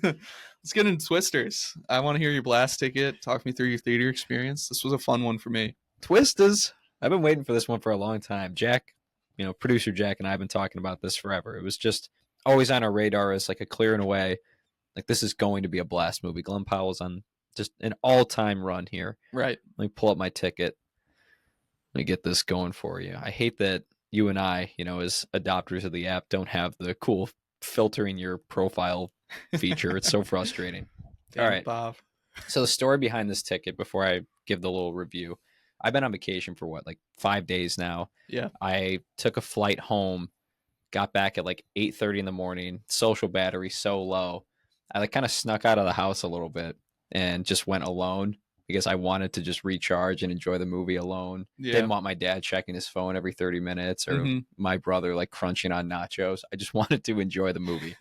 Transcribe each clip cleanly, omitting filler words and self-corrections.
Let's get into Twisters. I want to hear your blast ticket. Talk me through your theater experience. This was a fun one for me. Twisters. I've been waiting for this one for a long time. Jack, producer Jack and I have been talking about this forever. It was just always on our radar as like a clear and away. Like, this is going to be a blast movie. Glen Powell's on just an all-time run here. Right. Let me pull up my ticket. Let me get this going for you. I hate that you and I, as adopters of the app, don't have the cool filtering your profile feature. It's so frustrating. Damn all right, Bob. So the story behind this ticket, before I give the little review, I've been on vacation for like 5 days now. Yeah. I took a flight home, got back at like 8:30 in the morning. Social battery so low. I like kind of snuck out of the house a little bit and just went alone because I wanted to just recharge and enjoy the movie alone. Yeah. Didn't want my dad checking his phone every 30 minutes or my brother like crunching on nachos. I just wanted to enjoy the movie.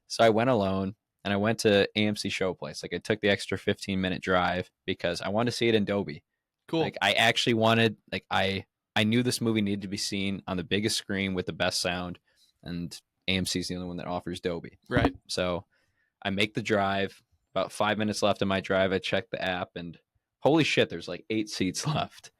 So I went alone and I went to AMC Showplace. Like, I took the extra 15-minute drive because I wanted to see it in Dolby. Cool. Like, I actually wanted, like, I knew this movie needed to be seen on the biggest screen with the best sound, and AMC is the only one that offers Dolby. Right. So I make the drive. About 5 minutes left in my drive, I check the app, and holy shit, there's like 8 seats left.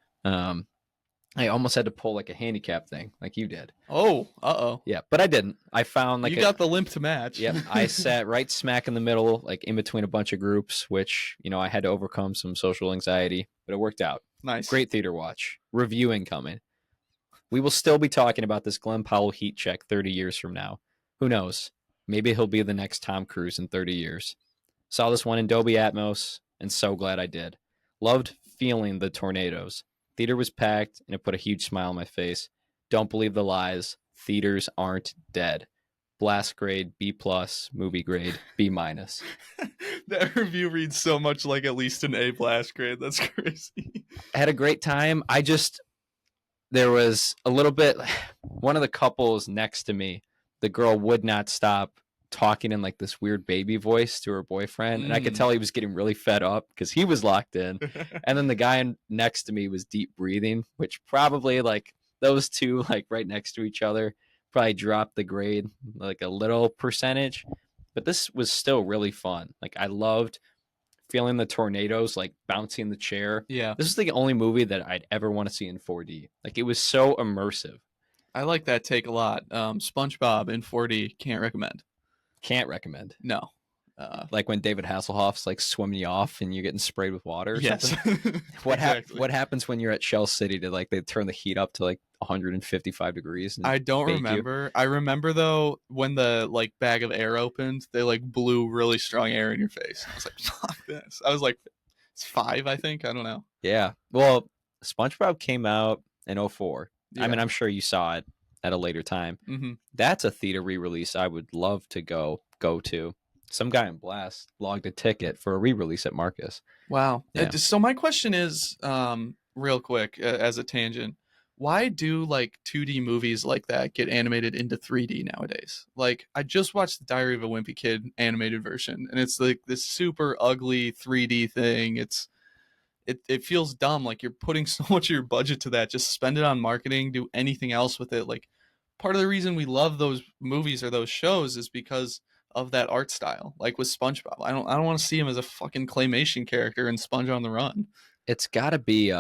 I almost had to pull like a handicap thing, like you did. Oh, uh-oh. Yeah, but I didn't. I found like you got the limp to match. Yep, I sat right smack in the middle, like in between a bunch of groups, which, I had to overcome some social anxiety, but it worked out. Nice. Great theater watch. Review incoming. We will still be talking about this Glen Powell heat check 30 years from now. Who knows? Maybe he'll be the next Tom Cruise in 30 years. Saw this one in Dolby Atmos, and so glad I did. Loved feeling the tornadoes. Theater was packed, and it put a huge smile on my face. Don't believe the lies. Theaters aren't dead. Blast grade, B+, movie grade, B-. That review reads so much like at least an A blast grade. That's crazy. I had a great time. There was a little bit, one of the couples next to me, the girl would not stop talking in like this weird baby voice to her boyfriend, and I could tell he was getting really fed up because he was locked in. And then the guy next to me was deep breathing, which probably, like, those two like right next to each other probably dropped the grade like a little percentage. But this was still really fun. Like, I loved feeling the tornadoes like bouncing the chair. Yeah. This is the only movie that I'd ever want to see in 4D. Like, it was so immersive. I like that take a lot. SpongeBob in 4D, can't recommend. Can't recommend. No. Like when David Hasselhoff's like swimming you off and you're getting sprayed with water or something. What happens when you're at Shell City to like they turn the heat up to like 155 degrees? I don't remember. I remember though when the like bag of air opened, they like blew really strong air in your face. I was like, fuck this. I was like, it's 5, I think. I don't know. Yeah. Well, SpongeBob came out in 2004. Yeah. I mean, I'm sure you saw it at a later time. Mm-hmm. That's a theater re-release I would love to go to. Some guy in Blast logged a ticket for a re-release at Marcus. Wow. Yeah. So my question is, real quick, as a tangent, why do like 2D movies like that get animated into 3D nowadays? Like, I just watched the Diary of a Wimpy Kid animated version, and it's like this super ugly 3D thing. It feels dumb. Like, you're putting so much of your budget to that. Just spend it on marketing, do anything else with it. Like, part of the reason we love those movies or those shows is because of that art style. Like with SpongeBob, I don't want to see him as a fucking claymation character in Sponge on the Run. It's got to be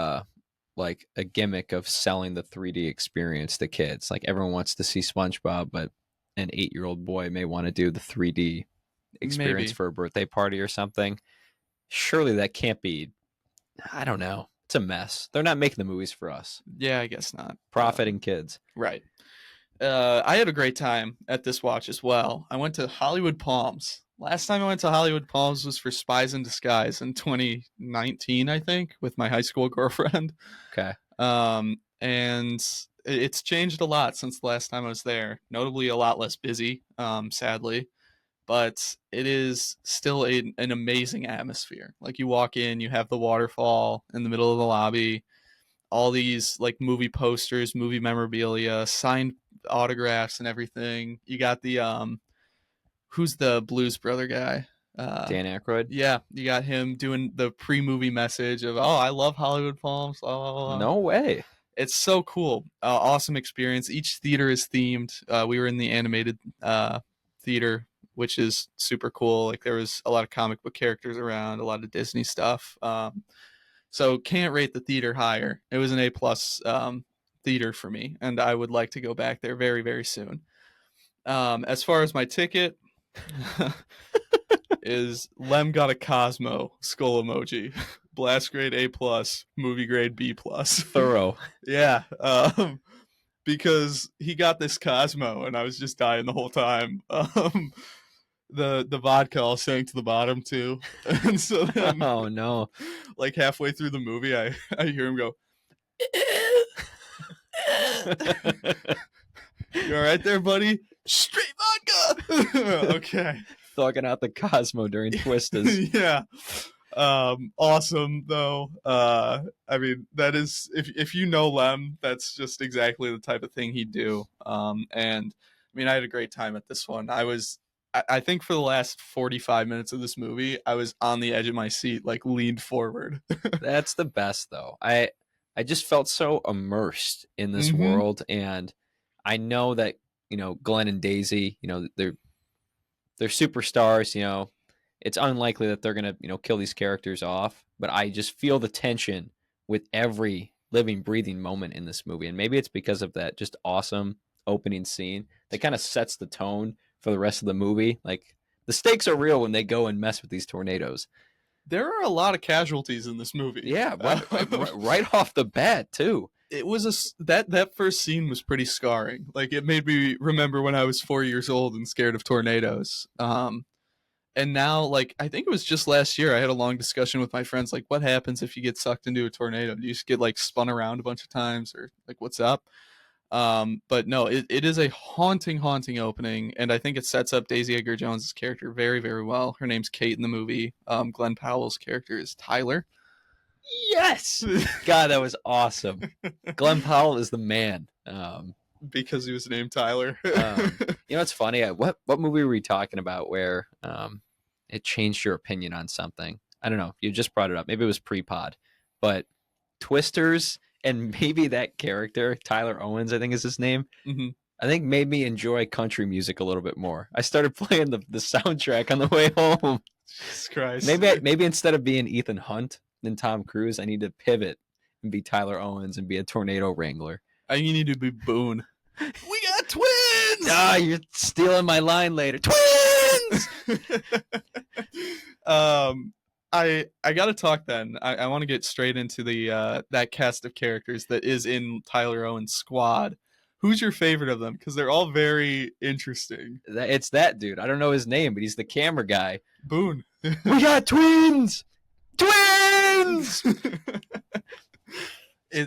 like a gimmick of selling the 3D experience to kids. Like, everyone wants to see SpongeBob, but an 8-year-old boy may want to do the 3D experience Maybe. for a birthday party or something. Surely that can't be. I don't know. It's a mess. They're not making the movies for us. Yeah, I guess not. Profiting kids. Right. I had a great time at this watch as well. I went to Hollywood Palms. Last time I went to Hollywood Palms was for Spies in Disguise in 2019, I think, with my high school girlfriend. Okay. And it's changed a lot since the last time I was there. Notably a lot less busy, sadly. But it is still an amazing atmosphere. Like, you walk in, you have the waterfall in the middle of the lobby, all these like movie posters, movie memorabilia, signed autographs and everything. You got the who's the Blues Brother guy? Dan Aykroyd? Yeah, you got him doing the pre-movie message of, oh, I love Hollywood Palms. Blah, blah, blah. No way. It's so cool. Awesome experience. Each theater is themed. We were in the animated theater which is super cool. Like there was a lot of comic book characters around, a lot of Disney stuff. So can't rate the theater higher. It was an A plus theater for me, and I would like to go back there very, very soon. As far as my ticket is Lem got a Cosmo skull emoji, blast grade A plus, movie grade B plus. Thorough. Yeah, because he got this Cosmo, and I was just dying the whole time. The vodka all sank to the bottom too, and so then, Oh no. like halfway through the movie, I hear him go. You all right there, buddy? Straight vodka. Okay. Thugging out the Cosmo during Twistas. Yeah. Awesome though. I mean, that is if you know Lem, that's just exactly the type of thing he'd do. And I mean, I had a great time at this one. I think for the last 45 minutes of this movie, I was on the edge of my seat, like leaned forward. That's the best though. I just felt so immersed in this Mhm. world, and I know that, Glenn and Daisy, they're superstars, it's unlikely that they're going to, kill these characters off, but I just feel the tension with every living, breathing moment in this movie. And maybe it's because of that just awesome opening scene that kind of sets the tone for the rest of the movie. Like, the stakes are real when they go and mess with these tornadoes. There are a lot of casualties in this movie. Yeah, right off the bat, too. It was that first scene was pretty scarring. Like it made me remember when I was 4 years old and scared of tornadoes. And now, like, I think it was just last year, I had a long discussion with my friends, like, what happens if you get sucked into a tornado? Do you just get, like, spun around a bunch of times, or, like, what's up? But no, it is a haunting, haunting opening, and I think it sets up Daisy Edgar Jones's character very, very well. Her name's Kate in the movie. Glen Powell's character is Tyler. Yes! God, that was awesome. Glen Powell is the man. Because he was named Tyler. It's funny. What movie were we talking about where it changed your opinion on something? I don't know. You just brought it up. Maybe it was pre-pod, but Twisters and maybe that character Tyler Owens, I think is his name. Mm-hmm. I think made me enjoy country music a little bit more. I started playing the soundtrack on the way home. Jesus Christ. Maybe instead of being Ethan Hunt and Tom Cruise, I need to pivot and be Tyler Owens and be a tornado wrangler. You need to be Boone. We got twins. Ah, you're stealing my line later. Twins. I gotta talk then. I want to get straight into the that cast of characters that is in Tyler Owen's squad. Who's your favorite of them? Because they're all very interesting. It's that dude. I don't know his name, but he's the camera guy. Boone. We got twins. Twins.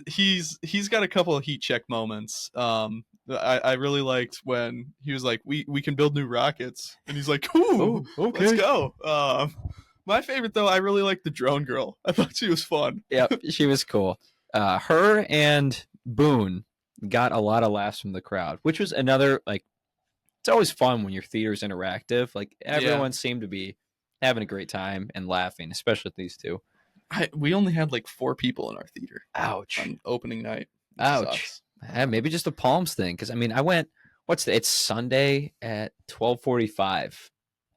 He's got a couple of heat check moments. I really liked when he was like, we can build new rockets, and he's like, ooh, okay, let's go. My favorite though, I really liked the drone girl. I thought she was fun. Yep, she was cool. Her and Boone got a lot of laughs from the crowd, which was another, like, it's always fun when your theater's interactive. Like, everyone seemed to be having a great time and laughing, especially with these two. We only had like 4 people in our theater. Ouch. On opening night. Ouch. Maybe just a Palms thing, because I mean, I went. It's Sunday at 12:45,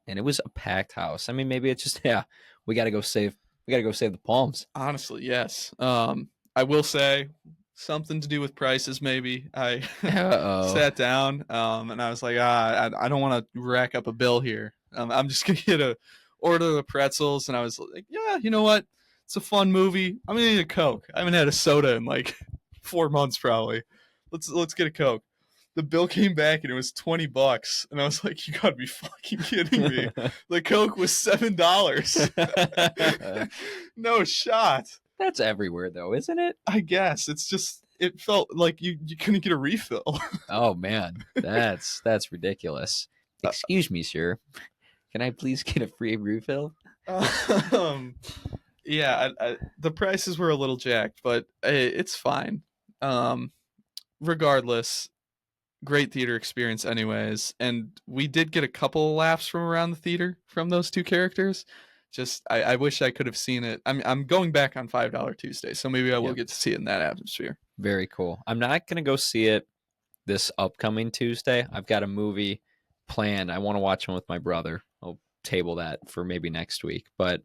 and it was a packed house. I mean, maybe it's just we got to go save the Palms. Honestly, yes. I will say something to do with prices. Maybe I sat down and I was like, I don't want to rack up a bill here. I'm just gonna order the pretzels, and I was like, yeah, you know what? It's a fun movie. I'm gonna need a Coke. I haven't had a soda in like 4 months probably. Let's get a Coke. The bill came back and it was $20, and I was like, you gotta be fucking kidding me. The Coke was $7. No shot. That's everywhere though, isn't it? I guess it's just, it felt like you couldn't get a refill. Oh man, that's ridiculous. Excuse me, sir. Can I please get a free refill? Yeah, the prices were a little jacked, but it's fine. Regardless, great theater experience anyways, and we did get a couple of laughs from around the theater from those two characters. Just I wish I could have seen it. I'm going back on $5 Tuesday, so maybe I will get to see it in that atmosphere. Very cool. I'm not gonna go see it this upcoming Tuesday. I've got a movie planned. I want to watch them with my brother. I'll table that for maybe next week. But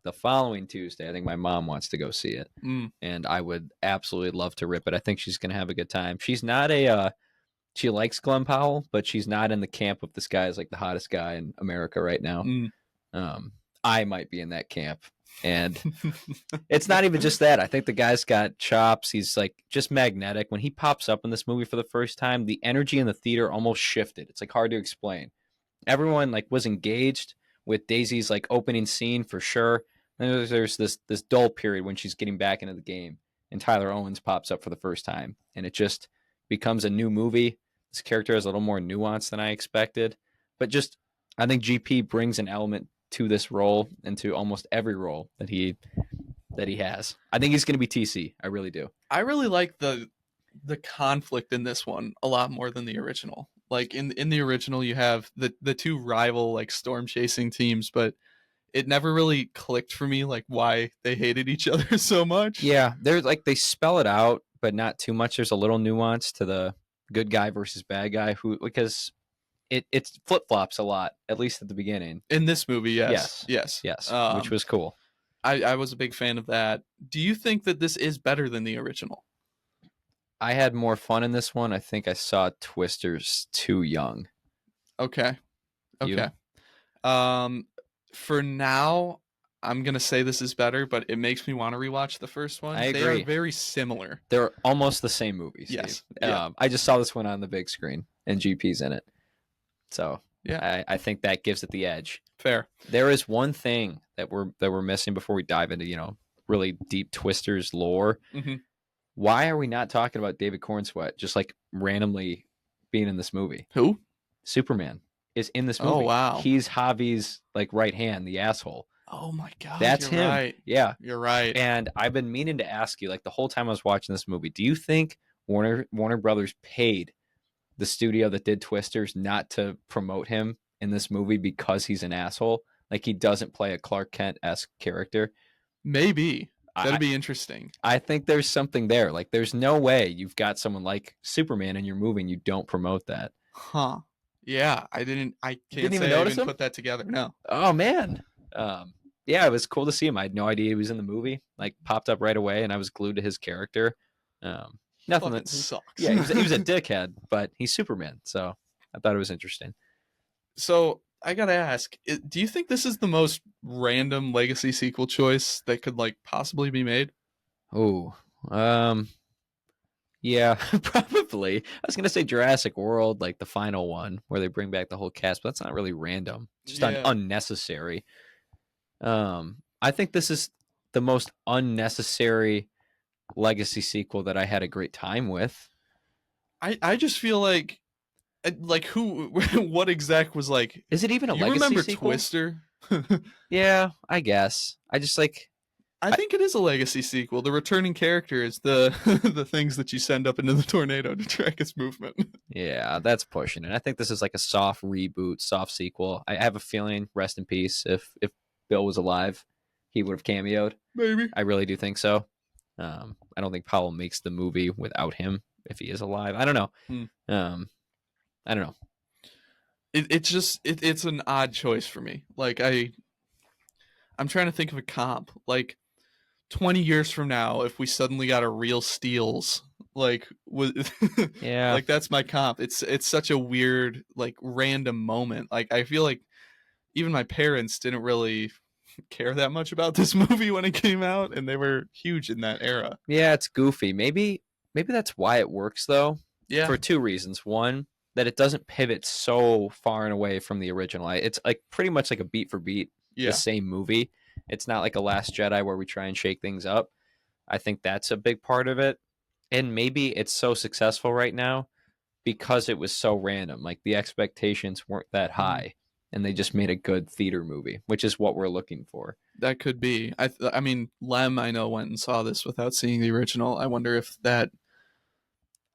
the following Tuesday, I think my mom wants to go see it. Mm, And I would absolutely love to rip it. I think she's going to have a good time. She's not a, she likes Glen Powell, but she's not in the camp of this guy is like the hottest guy in America right now. mm. I might be in that camp. And it's not even just that. I think the guy's got chops. He's like just magnetic. When he pops up in this movie for the first time, the energy in the theater almost shifted. It's like hard to explain. Everyone like was engaged with Daisy's like opening scene for sure. Then there's this dull period when she's getting back into the game, and Tyler Owens pops up for the first time, and it just becomes a new movie. This character has a little more nuance than I expected, but just I think GP brings an element to this role and to almost every role that he has. I think he's going to be TC. I really do. I really like the conflict in this one a lot more than the original. Like in the original, you have the two rival like storm chasing teams, but it never really clicked for me like why they hated each other so much. Yeah, they're like they spell it out, but not too much. There's a little nuance to the good guy versus bad guy who because it flip flops a lot, at least at the beginning. In this movie, yes, Yes, which was cool. I was a big fan of that. Do you think that this is better than the original? I had more fun in this one. I think I saw Twisters too young. Okay, You? okay. Um, for now, I'm gonna say this is better, but it makes me want to rewatch the first one. I They are agree. very similar. They're almost the same movie. Yes. Steve. Yeah. I just saw this one on the big screen, and GP's in it. So Yeah. I think that gives it the edge. Fair. There is one thing that we're missing before we dive into really deep Twisters lore. Hmm. Why are we not talking about David Cornsweet just like randomly being in this movie? Who? Superman is in this movie. Oh, wow. He's Javi's like right hand, the asshole. Oh my god. That's you're him. Right. Yeah. You're right. And I've been meaning to ask you like the whole time I was watching this movie, do you think Warner Brothers paid the studio that did Twisters not to promote him in this movie because he's an asshole? Like he doesn't play a Clark Kent-esque character. Maybe. That'd I, be interesting. I think there's something there. Like there's no way you've got someone like Superman in your movie and you don't promote that. Huh. Yeah, I can't Didn't even say I notice even him? put that together. No. Oh man. Yeah, it was cool to see him. I had no idea he was in the movie. Like popped up right away and I was glued to his character. Nothing Fucking that sucks. Yeah, he was a dickhead, but he's Superman. So I thought it was interesting. So I gotta ask, do you think this is the most random legacy sequel choice that could like possibly be made? Oh, yeah, probably. I was gonna say Jurassic World, like the final one, where they bring back the whole cast, but that's not really random. It's just Yeah. unnecessary. I think this is the most unnecessary legacy sequel that I had a great time with. I just feel like who what exact was like Is it even a you legacy remember sequel? Twister? Yeah, I guess. I just like I think it is a legacy sequel. The returning character is the the things that you send up into the tornado to track its movement. yeah, that's pushing it. I think this is like a soft reboot, soft sequel. I have a feeling, rest in peace, if Bill was alive, he would have cameoed. Maybe. I really do think so. I don't think Powell makes the movie without him if he is alive. I don't know. I don't know. It's an odd choice for me. Like I'm trying to think of a comp. Like 20 years from now, if we suddenly got a real Steels, like Yeah. like that's my comp. It's such a weird like random moment. Like I feel like even my parents didn't really care that much about this movie when it came out, and they were huge in that era. Yeah, it's goofy. Maybe that's why it works though. Yeah. For two reasons. One, that it doesn't pivot so far and away from the original. It's like pretty much like a beat for beat, Yeah. the same movie. It's not like a Last Jedi where we try and shake things up. I think that's a big part of it. And maybe it's so successful right now because it was so random. Like the expectations weren't that high, and they just made a good theater movie, which is what we're looking for. That could be. I mean, Lem, I know, went and saw this without seeing the original. I wonder if that.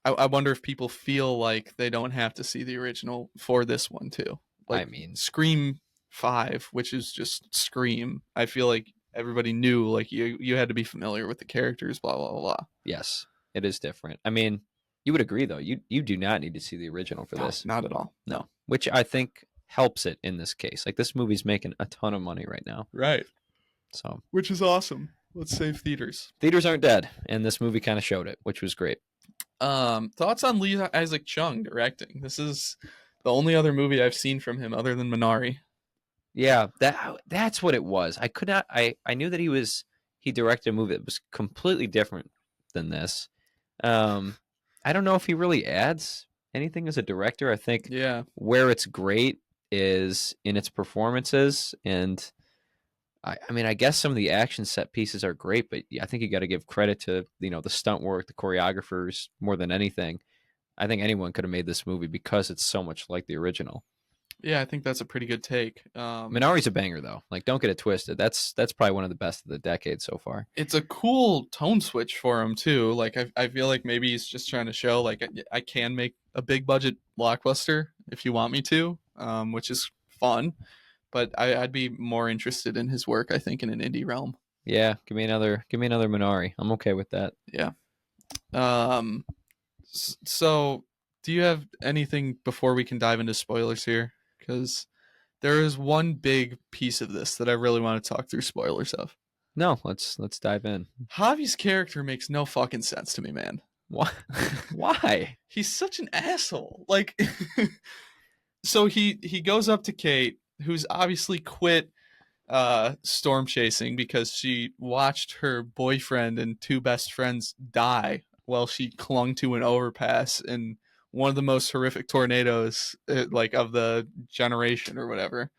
I wonder if people feel like they don't have to see the original for this one too. Like, I mean, Scream 5, which is just Scream. I feel like everybody knew like you had to be familiar with the characters. Blah blah blah. yes, it is different. I mean, You would agree, though. You do not need to see the original for No, this. not at all. No, which I think helps it in this case. Like this movie's making a ton of money right now. Right. So Which is awesome. Let's save theaters. theaters aren't dead, and this movie kind of showed it, which was great. Thoughts on Lee Isaac Chung directing? This is the only other movie I've seen from him other than Minari. Yeah, that's what it was. I could not. I knew that he directed a movie that was completely different than this. I don't know if he really adds anything as a director. I think Yeah. where it's great is in its performances, and I mean, I guess some of the action set pieces are great, but I think you got to give credit to the stunt work, the choreographers more than anything. I think anyone could have made this movie because it's so much like the original. Yeah, I think that's a pretty good take. Minari's a banger though. Like, don't get it twisted. That's probably one of the best of the decade so far. It's a cool tone switch for him too. Like I feel like maybe he's just trying to show like I can make a big budget blockbuster if you want me to, which is fun. But I'd be more interested in his work, I think, in an indie realm. Yeah, give me another Minari. I'm okay with that. Yeah. So do you have anything before we can dive into spoilers here? Because there is one big piece of this that I really want to talk through spoilers of. No, let's dive in. Javi's character makes no fucking sense to me, man. Why? Why? He's such an asshole. Like, so he goes up to Kate, who's obviously quit storm chasing because she watched her boyfriend and two best friends die while she clung to an overpass in one of the most horrific tornadoes like of the generation or whatever.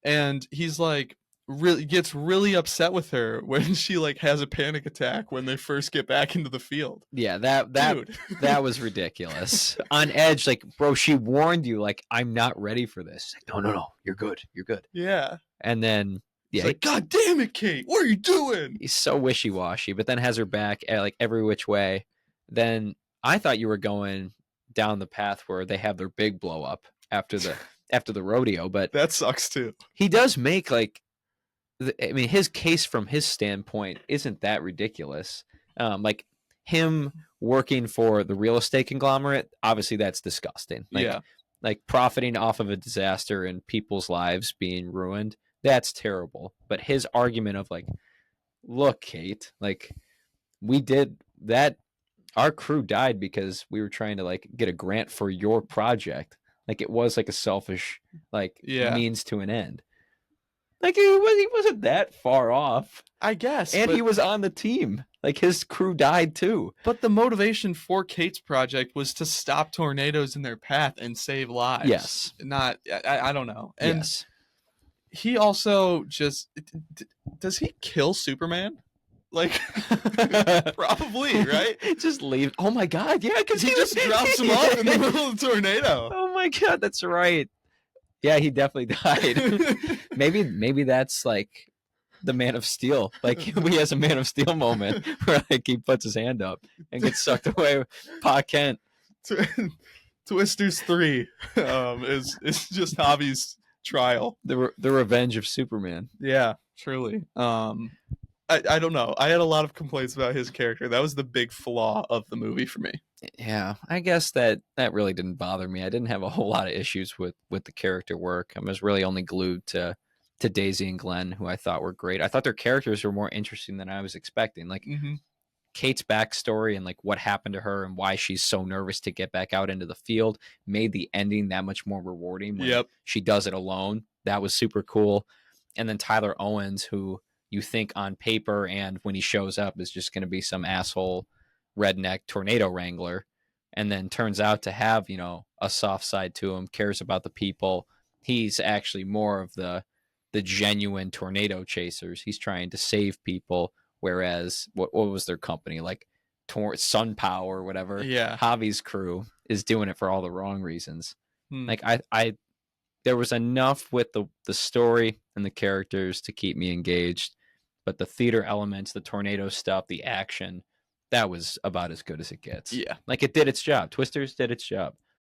And he's like really gets really upset with her when she like has a panic attack when they first get back into the field. Yeah, that Dude. that was ridiculous. On edge, like, bro, she warned you, like, I'm not ready for this. Like, no, you're good. Yeah. And then He's yeah, like, God damn it, Kate, what are you doing? he's so wishy-washy, but then has her back at, like, every which way. Then I thought you were going down the path where they have their big blow up after the rodeo, but That sucks too. he does make, like, I mean, his case from his standpoint isn't that ridiculous. Like him working for the real estate conglomerate, obviously that's disgusting. Like, Yeah. like profiting off of a disaster and people's lives being ruined, that's terrible. But his argument of like, look, Kate, like we did that, our crew died because we were trying to like get a grant for your project. Like it was like a selfish like means to an end. Like he wasn't that far off, I guess. and he was on the team. Like his crew died too. But the motivation for Kate's project was to stop tornadoes in their path and save lives. Yes. Not, I don't know. And yes. he also just, does he kill Superman? Like, probably, right? Just leave. Oh my God. Yeah. Because He just drops him off in the middle of the tornado. Oh my God. That's right. Yeah, he definitely died. maybe that's like the Man of Steel. Like he has a Man of Steel moment where like he puts his hand up and gets sucked away with Pa Kent. Twisters 3 is just Javi's trial. The revenge of Superman. Yeah, truly. I don't know. I had a lot of complaints about his character. That was the big flaw of the movie for me. Yeah, I guess that really didn't bother me. I didn't have a whole lot of issues with the character work. I was really only glued to Daisy and Glenn, who I thought were great. I thought their characters were more interesting than I was expecting. Like Kate's backstory and like what happened to her and why she's so nervous to get back out into the field made the ending that much more rewarding when she does it alone. That was super cool. And then Tyler Owens, who you think on paper and when he shows up is just going to be some asshole redneck tornado wrangler, and then turns out to have, a soft side to him, cares about the people. He's actually more of the genuine tornado chasers. He's trying to save people, whereas what was their company, like Sun Power or whatever? Yeah. Javi's crew is doing it for all the wrong reasons. Like I there was enough with the story and the characters to keep me engaged, but the theater elements, the tornado stuff, the action, that was about as good as it gets. Yeah. Like it did its job. Twisters did its job.